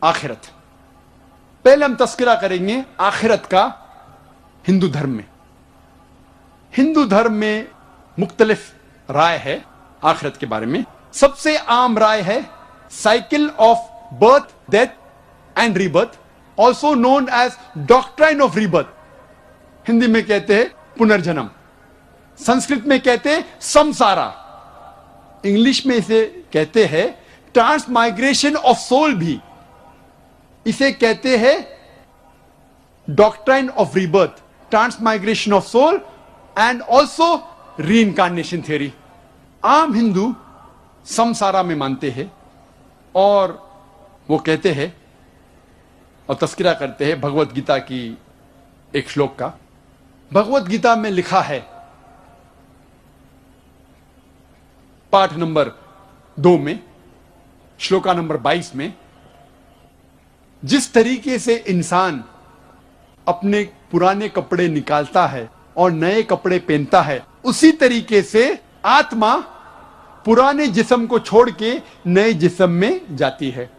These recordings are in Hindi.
आखिरत। पहले हम तस्करा करेंगे आखिरत का हिंदू धर्म में। हिंदू धर्म में मुख्तलिफ राय है आखिरत के बारे में। सबसे आम राय है cycle of birth, death and rebirth, also known as doctrine of rebirth. Hindi में कहते हैं पुनर्जन्म, संस्कृत में कहते हैं समसारा, इंग्लिश में इसे कहते हैं ट्रांसमाइग्रेशन ऑफ सोल, भी इसे कहते हैं doctrine of rebirth, transmigration of soul and also reincarnation theory. आम हिंदू समसारा में मानते हैं और वो कहते हैं और तस्करा करते हैं भगवत गीता की एक श्लोक का। भगवत गीता में लिखा है पाठ नंबर 2 में, श्लोका नंबर 22 में, जिस तरीके से इंसान अपने पुराने कपड़े निकालता है और नए कपड़े पहनता है, उसी तरीके से आत्मा पुराने जिस्म को छोड़ के नए जिस्म में जाती है।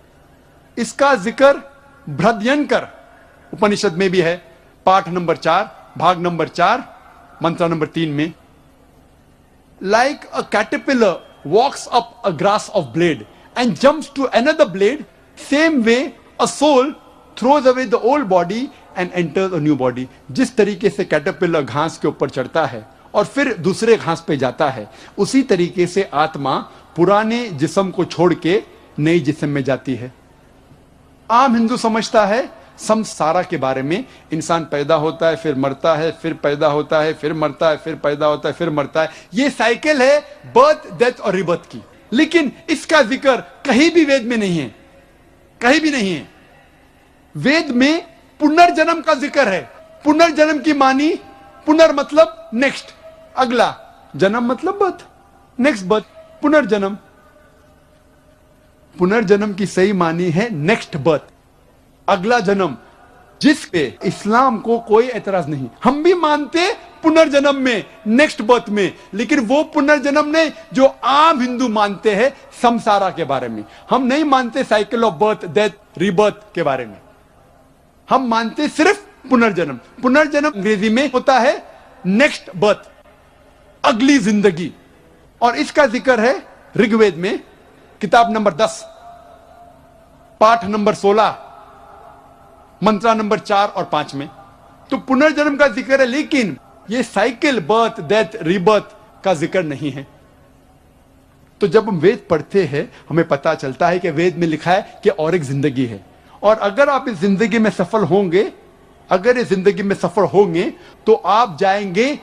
इसका जिक्र बृहद्यंकर उपनिषद में भी है, पाठ नंबर 4, भाग नंबर 4, मंत्र नंबर 3 में। Like a caterpillar walks up a grass of blade and jumps to another blade, same way a soul throws away the old body and enters a new body. जिस तरीके से कैटरपिलर घास के ऊपर चढ़ता है और फिर दूसरे घास पे जाता है, उसी तरीके से आत्मा पुराने जिस्म को छोड़ के नई जिस्म में जाती है। आम हिंदू समझता है समसारा के बारे में, इंसान पैदा होता है, फिर मरता है, फिर पैदा होता है, फिर मरता है, फिर पैदा होता है, फिर मरता है। ये साइकिल है बर्थ, डेथ और रिबर्थ की। लेकिन इसका जिक्र कहीं भी वेद में नहीं है, कहीं भी नहीं है। वेद में पुनर्जन्म का जिक्र है। पुनर्जन्म की मानी, पुनर् मतलब नेक्स्ट, अगला, जन्म मतलब बर्थ, नेक्स्ट बर्थ, पुनर्जन्म। पुनर्जन्म की सही मानी है नेक्स्ट बर्थ, अगला जन्म, जिस पे इस्लाम को कोई एतराज नहीं। हम भी मानते पुनर्जन्म में, नेक्स्ट बर्थ में, लेकिन वो पुनर्जन्म नहीं जो आम हिंदू मानते हैं समसारा के बारे में। हम नहीं मानते cycle of birth, death, rebirth के बारे में। हम मानते सिर्फ पुनर्जन्म। पुनर्जन्म अंग्रेजी में होता है नेक्स्ट बर्थ, अगली जिंदगी। और इसका जिक्र है ऋग्वेद में, किताब नंबर 10, पाठ नंबर 16, मंत्र नंबर 4 और 5 में। तो पुनर्जन्म का जिक्र है, लेकिन यह साइकिल बर्थ, डेथ, रीबर्थ का जिक्र नहीं है। तो जब हम वेद पढ़ते हैं, हमें पता चलता है कि वेद में लिखा है कि और एक जिंदगी है, और अगर आप इस जिंदगी में सफल होंगे, अगर इस जिंदगी में सफल होंगे, तो आप जाएंगे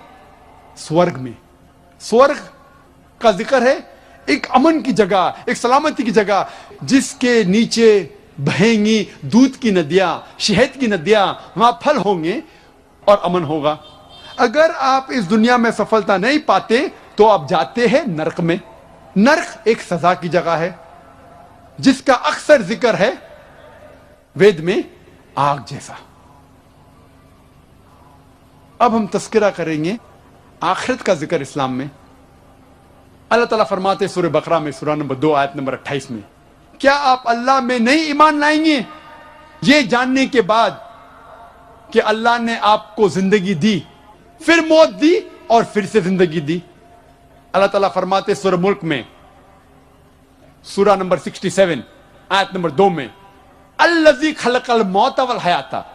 स्वर्ग में। स्वर्ग का जिक्र है एक अमन की जगह, एक सलामती की जगह, जिसके नीचे बहेंगी दूध की नदियां, शहद की नदियां, वहां फल होंगे और अमन होगा। अगर आप इस दुनिया में सफलता नहीं पाते, तो आप जाते हैं नरक में। नरक एक सजा की जगह है, जिसका अक्सर जिक्र है वेद में आग जैसा। अब हम तस्करा करेंगे आखिरत का जिक्र इस्लाम में। अल्लाह ताला फरमाते सूरह बकरा में, सूरह नंबर 2 आयत नंबर 28 में, क्या आप अल्लाह में नहीं ईमान लाएंगे, ये जानने के बाद कि अल्लाह ने आपको जिंदगी दी, फिर मौत दी और फिर से जिंदगी दी। अल्लाह ताला फरमाते सूरह मुल्क में, सूरह नंबर 67 आयत नंबर 2 में, अल्लज़ी खलक़ल मौत वल हयाता,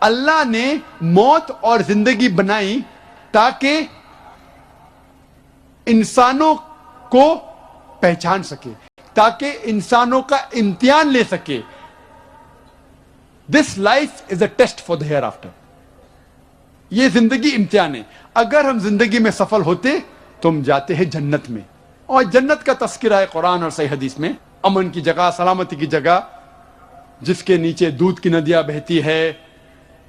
अल्लाह ने मौत और जिंदगी बनाई ताकि इंसानों को पहचान सके, ताकि इंसानों का इम्तिहान ले सके। This life is a test for the hereafter. यह जिंदगी इम्तिहान है। अगर हम जिंदगी में सफल होते तो हम जाते हैं जन्नत में, और जन्नत का तस्करा है कुरान और सही हदीस में। अमन की जगह, सलामती की जगह, जिसके नीचे दूध की नदियां बहती है,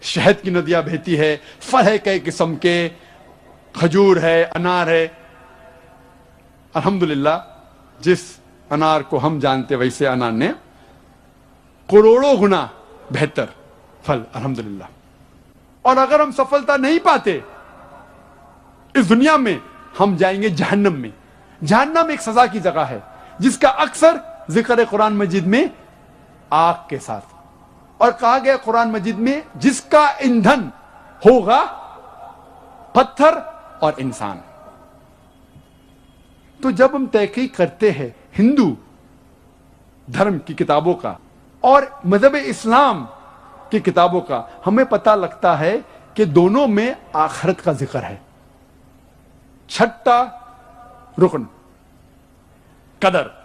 शहद की नदियां बहती है, फल है कई किस्म के, खजूर है, अनार है। अल्हम्दुलिल्लाह, जिस अनार को हम जानते वैसे अनार ने करोड़ों गुना बेहतर फल, अल्हम्दुलिल्लाह। और अगर हम सफलता नहीं पाते इस दुनिया में, हम जाएंगे जहन्नम में। जहन्नम एक सजा की जगह है, जिसका अक्सर जिक्र कुरान मजीद में आग के साथ। और कहा गया कुरान मजीद में जिसका ईंधन होगा पत्थर और इंसान। तो जब हम तहकीक करते हैं हिंदू धर्म की किताबों का और मजहब इस्लाम की किताबों का, हमें पता लगता है कि दोनों में आखिरत का जिक्र है। छठा रुकन कदर।